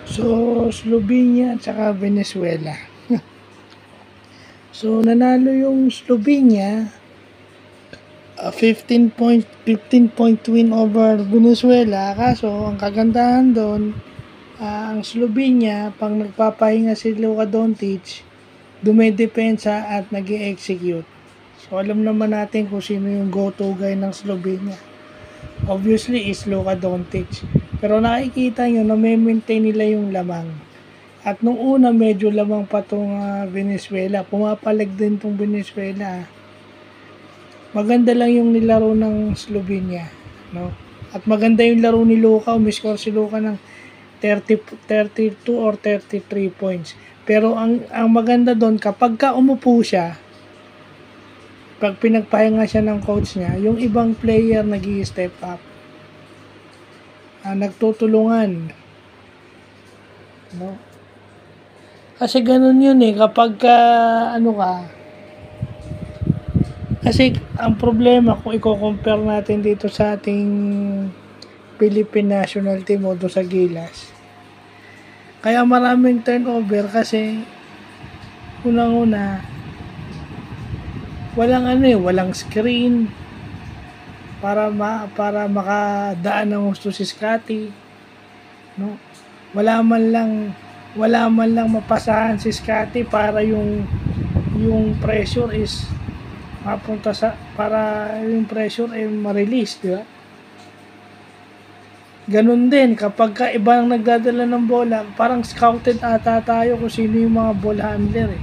So, Slovenia at saka Venezuela. So, nanalo yung Slovenia, 15 point win over Venezuela. Kaso, ang kagandahan doon, ang Slovenia, pang nagpapahinga si Luka Doncic, dumedepensa at nag-i-execute. So, alam naman natin kung sino yung go-to guy ng Slovenia. Obviously, is Luka Doncic. Pero nakikita nyo na may maintain nila yung lamang. At nung una, medyo lamang pa itong Venezuela. Pumapalag din itong Venezuela. Maganda lang yung nilaro ng Slovenia. No? At maganda yung laro ni Luka. Umiscore si Luka ng 32 or 33 points. Pero ang maganda doon, kapag ka umupo siya, pag pinagpahinga siya ng coach niya, yung ibang player nag-i-step up. Nagtutulungan. No? Kasi ganun yun kapag kasi ang problema kung i-compare natin dito sa ating Philippine national team o sa Gilas. Kaya maraming turnover kasi unang-una walang screen para makadaan ng gusto si Scottie, no? Wala man lang mapasahan si Scottie para yung pressure is mapunta para yung pressure ay ma-release, di ba? Ganun din kapag iba ang nagdadala ng bola, parang scouted ata tayo kung sino yung mga ball handler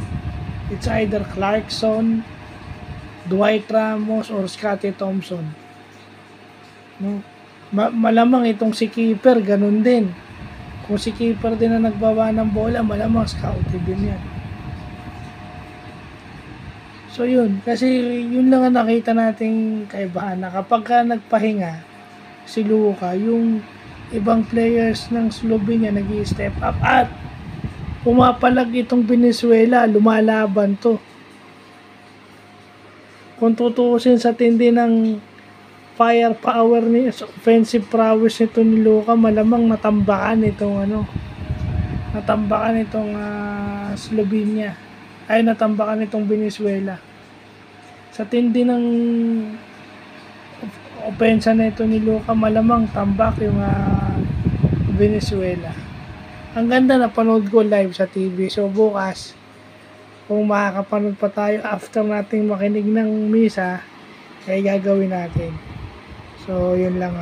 It's either Clarkson, Dwight Ramos, or Scottie Thompson. No? Malamang itong si keeper, ganun din. Kung si keeper din na nagbaba ng bola, malamang scouted din yan. So yun, kasi yun lang ang nakita nating kaibahan na kapag ka nagpahinga si Luka, yung ibang players ng Slovenia nag-i-step up at pumapalag itong Venezuela, lumalaban to. Kung tutuusin sa tindi ng firepower ni offensive prowess nito ni Luka, malamang natambakan itong Slovenia. Ay natambakan itong Venezuela. Sa tindi ng opensa nito ni Luka, malamang tambak yung Venezuela. Ang ganda na panood ko live sa TV. So bukas, kung makakapanood pa tayo after nating makinig ng misa, ay gagawin natin. So yun lang